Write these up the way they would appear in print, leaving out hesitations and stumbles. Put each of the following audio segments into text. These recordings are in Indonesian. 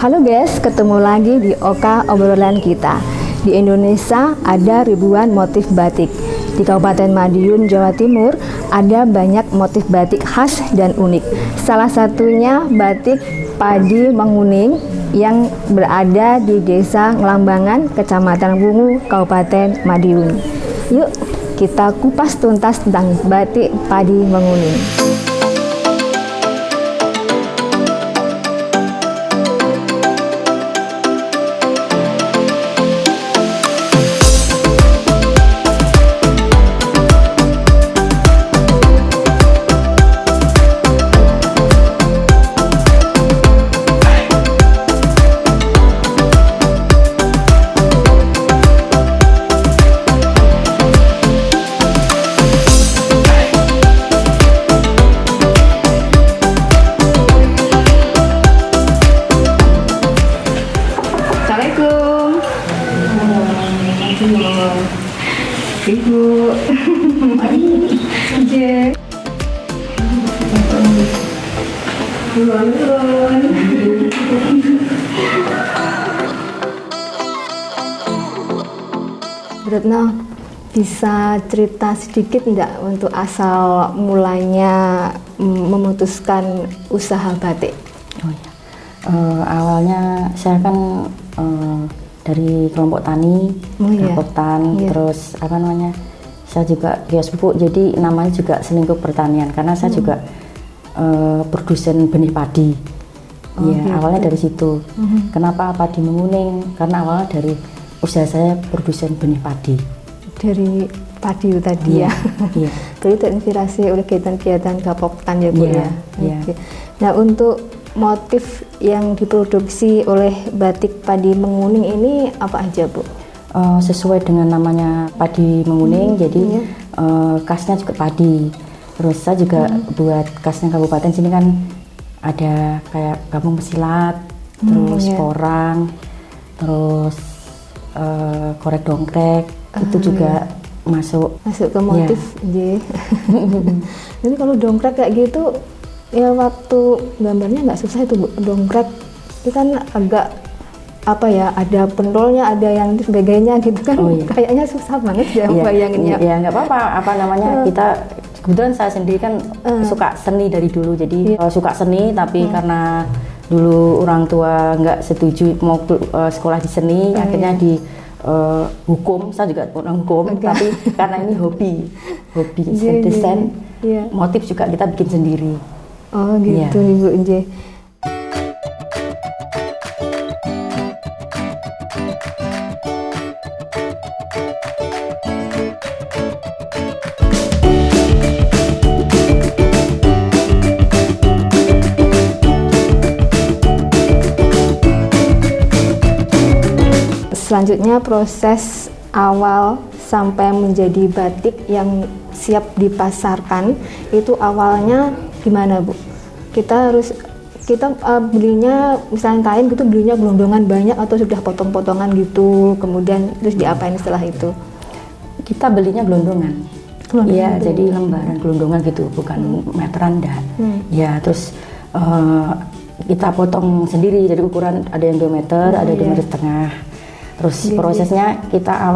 Halo guys, ketemu lagi di Oka obrolan kita. Di Indonesia ada ribuan motif batik. Di Kabupaten Madiun, Jawa Timur ada banyak motif batik khas dan unik. Salah satunya batik Padi Menguning yang berada di Desa Ngelambangan, Kecamatan Wungu, Kabupaten Madiun. Yuk kita kupas tuntas tentang batik Padi Menguning. Ibu, Retno, bisa cerita sedikit enggak untuk asal mulanya memutuskan usaha batik? Oh ya, awalnya saya kan dari kelompok tani, Rapotan, terus saya juga kios pupuk, jadi namanya juga selingkup pertanian karena saya juga produsen benih padi. Gitu. Awalnya dari situ. Kenapa Padi Menguning? Karena awalnya dari usaha saya produsen benih padi. Dari padi itu tadi ya. Iya. Jadi terinspirasi oleh kegiatan-kegiatan Kapotan ya Bu ya. Okay. Nah, untuk motif yang diproduksi oleh batik Padi Menguning ini apa aja Bu? Sesuai dengan namanya Padi Menguning, jadi khasnya juga padi. Terus saya juga buat khasnya kabupaten sini kan ada kayak kampung pesilat, terus porang, terus korek dongkrek, itu juga masuk ke motif. Jadi kalau dongkrek kayak gitu ya waktu gambarnya nggak susah itu Bu. Dongkrek itu kan agak ada pentolnya, ada yang sebagainya gitu kan. Kayaknya susah banget ya bayanginnya. Ya nggak apa-apa, kita kebetulan saya sendiri kan suka seni dari dulu, jadi suka seni, tapi karena dulu orang tua nggak setuju mau sekolah di seni, akhirnya di hukum. Saya juga orang hukum, tapi karena ini hobi desain, motif juga kita bikin sendiri. Oh gitu Ibu Nje. Selanjutnya proses awal sampai menjadi batik yang siap dipasarkan itu awalnya gimana Bu? Kita belinya misalnya kain gitu, belinya gelondongan banyak atau sudah potong-potongan gitu, kemudian terus diapain setelah itu? Kita belinya gelondongan. Iya, jadi lembaran gelondongan gitu, bukan meteran dah. Ya, terus kita potong sendiri, jadi ukuran ada yang 2 meter, ada 2,5 meter. Terus prosesnya kita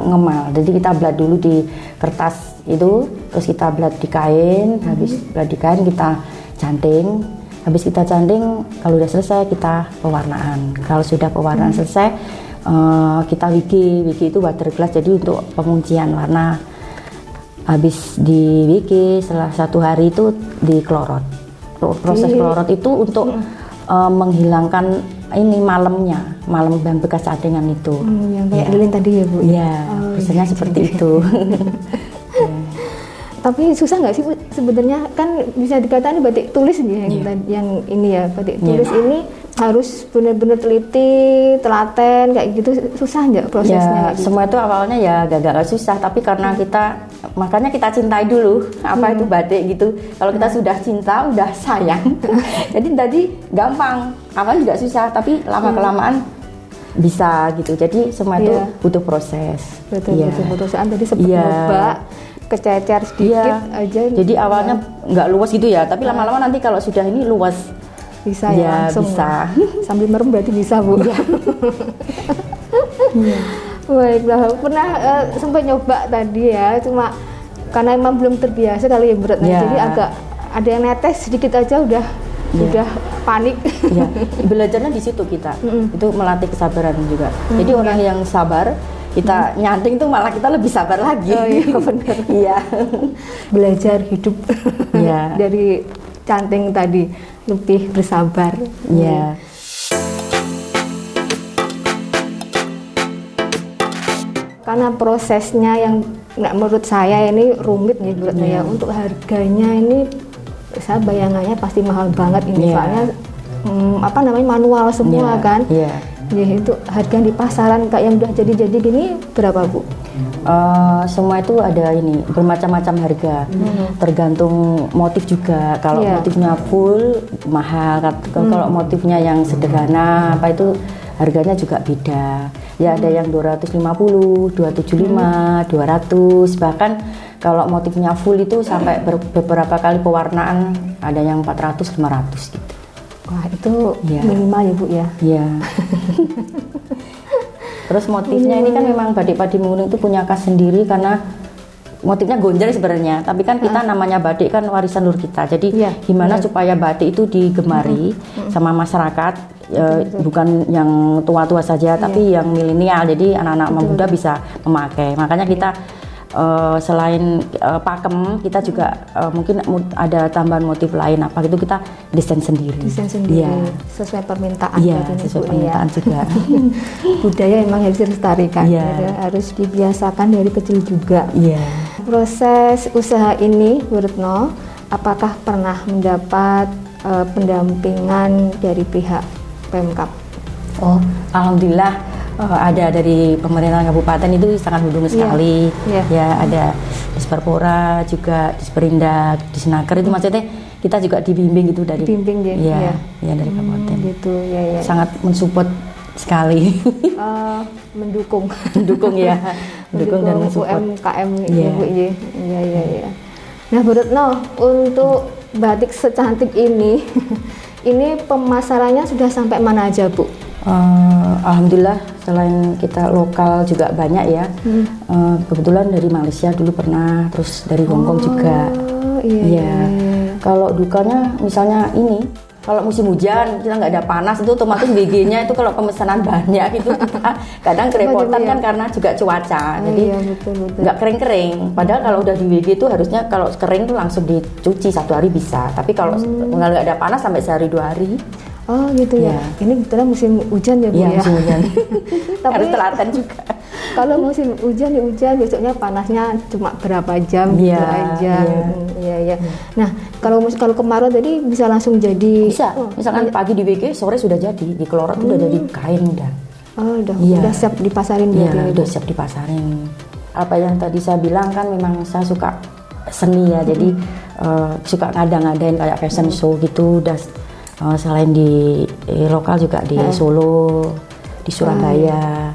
ngemal, jadi kita belat dulu di kertas itu, terus kita belat di kain, habis belat di kain kita canting, habis kita canting, kalau udah selesai kita pewarnaan. Kalau sudah pewarnaan selesai, kita wiki itu waterglass, jadi untuk penguncian warna. Habis di wiki setelah 1 hari itu diklorot. Proses klorot itu untuk menghilangkan malam yang bekas cantingan itu. Yang kayak lilin tadi ya Bu? Iya, biasanya seperti itu. Tapi susah nggak sih Bu? Sebenarnya kan bisa dikatakan batik tulis nih yang ini ya, batik tulis ini harus benar-benar teliti, telaten kayak gitu, susah nggak prosesnya? Gitu? Semua itu awalnya ya agak susah, tapi karena makanya kita cintai dulu itu batik gitu. Kalau kita sudah cinta, udah sayang, jadi tadi gampang. Awalnya juga susah, tapi lama-kelamaan bisa gitu. Jadi semua itu butuh proses. Butuh proses. Tadi sempat nyoba kececer sedikit aja. Jadi awalnya nggak luas gitu ya, tapi lama-lama nanti kalau sudah ini luas. Bisa ya, langsung bisa. Sambil merem berarti bisa, Bu. Iya. Baiklah, pernah sempat nyoba tadi ya, cuma karena emang belum terbiasa kali ya Bu Retno, Ya. jadi agak ada yang netes sedikit aja udah panik. Ya, belajarnya di situ kita. Itu melatih kesabaran juga. Jadi orang yang sabar, kita nyanting tuh malah kita lebih sabar lagi. Oh iya, benar. Iya. Belajar hidup Iya. dari canting tadi, lebih bersabar. Iya. Karena prosesnya yang menurut saya ini rumit nih Bu Retno ya. Untuk harganya ini saya bayangannya pasti mahal banget ini, soalnya manual semua kan. Iya. Ya, itu harga di pasaran kayak yang udah jadi-jadi gini berapa Bu? Semua itu ada ini bermacam-macam harga, tergantung motif juga. Kalau motifnya full mahal, kalau motifnya yang sederhana apa itu harganya juga beda. Ya ada yang 250, 275, 200, bahkan kalau motifnya full itu sampai beberapa kali pewarnaan ada yang 400, 500 gitu. Wah, itu minimal ya Bu ya? Iya. Terus motifnya ini kan memang batik Padimungun itu punya khas sendiri karena motifnya gonjang sebenarnya, tapi kan kita namanya batik kan warisan leluhur kita. Jadi gimana supaya batik itu digemari sama masyarakat, bukan yang tua-tua saja, tapi yang milenial. Jadi anak-anak muda bisa memakai. Makanya kita selain pakem, kita juga mungkin ada tambahan motif lain apa gitu, kita desain sendiri. Desain sendiri, sesuai permintaan. Iya, sesuai permintaan juga. Budaya emang harus dilestarikan, harus dibiasakan dari kecil juga. Iya. Proses usaha ini, Bu Retno, apakah pernah mendapat pendampingan dari pihak Pemkab? Oh, alhamdulillah. Ada dari pemerintah kabupaten itu sangat mendukung sekali. Ya, ada Disperpora juga, Disperindak, Disnaker itu maksudnya kita juga dibimbing gitu dari dari kabupaten. Gitu ya. Sangat mensupport sekali. Mendukung ya. Mendukung dan mensupport UMKM Bu. Iya. Nah, Bu Retno, untuk batik secantik ini ini pemasarannya sudah sampai mana aja, Bu? Alhamdulillah, selain kita lokal juga banyak ya. Kebetulan dari Malaysia dulu pernah, terus dari Hongkong juga. Iya. Kalau dukanya misalnya ini, kalau musim hujan kita nggak ada panas itu otomatis WG-nya itu kalau pemesanan banyak itu kita kadang kerepotan kan karena juga cuaca. Jadi nggak kering-kering. Padahal kalau udah di WG itu harusnya kalau kering tuh langsung dicuci 1 hari bisa. Tapi kalau nggak ada panas sampai sehari 2 hari. Oh gitu ya. Ini betul musim hujan ya Bu ya. Musim hujan. Tapi harus telaten juga. Kalau musim hujan ya hujan, besoknya panasnya cuma berapa jam gitu aja. Iya. Nah, kalau kemarau tadi bisa langsung jadi. Bisa. Misalkan pagi di WG, sore sudah jadi. Di Kelorot udah jadi kain udah. Oh, udah siap dipasarin Iya, udah siap dipasarin. Apa yang tadi saya bilang kan memang saya suka seni ya. Jadi suka ngada-ngadain kayak fashion show gitu. Udah selain di lokal juga di Solo, di Surabaya.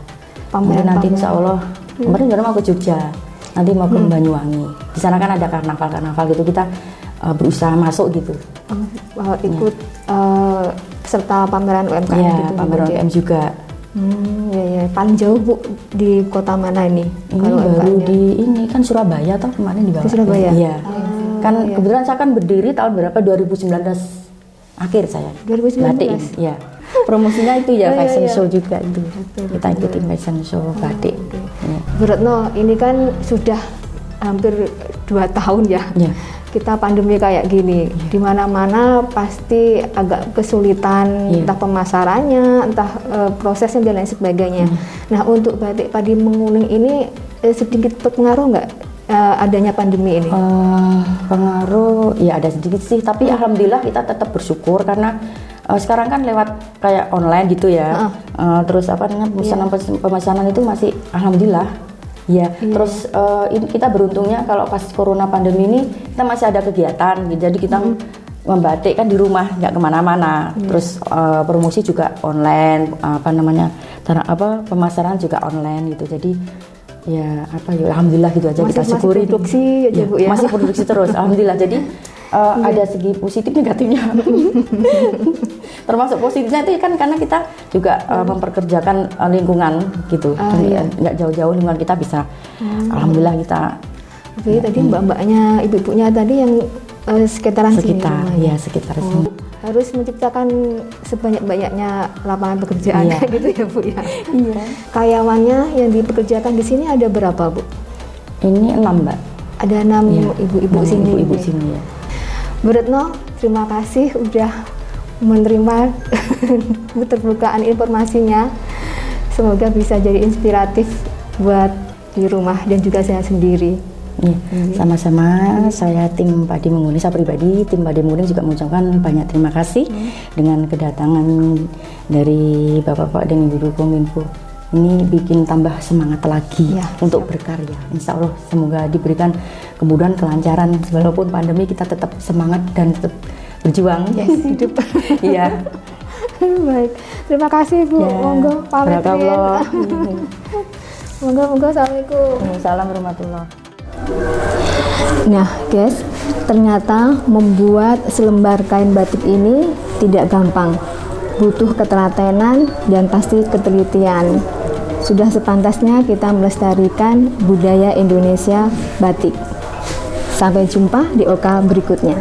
Kemudian nanti insya Allah kemarin mau ke Jogja, nanti mau ke Banyuwangi. Di sana kan ada karnaval gitu, kita berusaha masuk gitu. Ikut serta pameran UMKM gitu. Pameran UMKM juga. Iya. Paling jauh Bu di kota mana ini? Kalau baru di ini kan Surabaya toh kemarin dibawa. Di Surabaya. Iya. Kan kebetulan saya kan berdiri tahun berapa 2019 akhir saya. 2019. Batik. Iya. Promosinya itu ya fashion show juga itu. Kita ikutin fashion show batik. Bu Retno, ini kan sudah hampir 2 tahun ya. Kita pandemi kayak gini, di mana-mana pasti agak kesulitan, entah pemasarannya, entah prosesnya dan lain sebagainya. Nah, untuk batik Padimungun ini sedikit berpengaruh nggak adanya pandemi ini? Pengaruh, ya ada sedikit sih, tapi alhamdulillah kita tetap bersyukur karena sekarang kan lewat kayak online gitu ya. Terus apa namanya pemesanan itu masih alhamdulillah. Terus ini kita beruntungnya kalau pas corona pandemi ini kita masih ada kegiatan, jadi kita membatik kan di rumah, nggak kemana-mana. Terus promosi juga online, pemasaran juga online gitu. Jadi alhamdulillah gitu aja, kita syukuri. Masih produksi aja Bu ya. Masih produksi terus, alhamdulillah. Jadi ada segi positif negatifnya. Termasuk positifnya itu kan karena kita juga memperkerjakan lingkungan gitu. Nggak jauh-jauh lingkungan kita bisa. Alhamdulillah kita. Oke, tadi mbak-mbaknya, ibu-ibunya tadi yang sekitaran sini. Ya sekitar sini. Harus menciptakan sebanyak-banyaknya lapangan pekerjaan gitu ya Bu ya. Iya. Karyawannya yang dipekerjakan di sini ada berapa Bu? Ini 6 Mbak. Ada 6 ibu-ibu sini. Ibu-ibu sini ya. Bu Retno, terima kasih udah menerima keterbukaan informasinya. Semoga bisa jadi inspiratif buat di rumah dan juga saya sendiri. Ya, sama-sama. Saya tim Padi Menguning, saya pribadi tim Padi Menguning juga mengucapkan banyak terima kasih dengan kedatangan dari Bapak-bapak dan Ibu Kominfo. Ini bikin tambah semangat lagi untuk berkarya. Insya Allah semoga diberikan kemudahan, kelancaran. Walaupun pandemi kita tetap semangat dan tetap berjuang. Hidup. Iya. Baik, terima kasih Bu. Monggo pamit. Monggo, assalamualaikum. Waalaikumsalam warahmatullahi. Nah guys, ternyata membuat selembar kain batik ini tidak gampang. Butuh ketelatenan dan pasti ketelitian. Sudah sepantasnya kita melestarikan budaya Indonesia batik. Sampai jumpa di Oka berikutnya.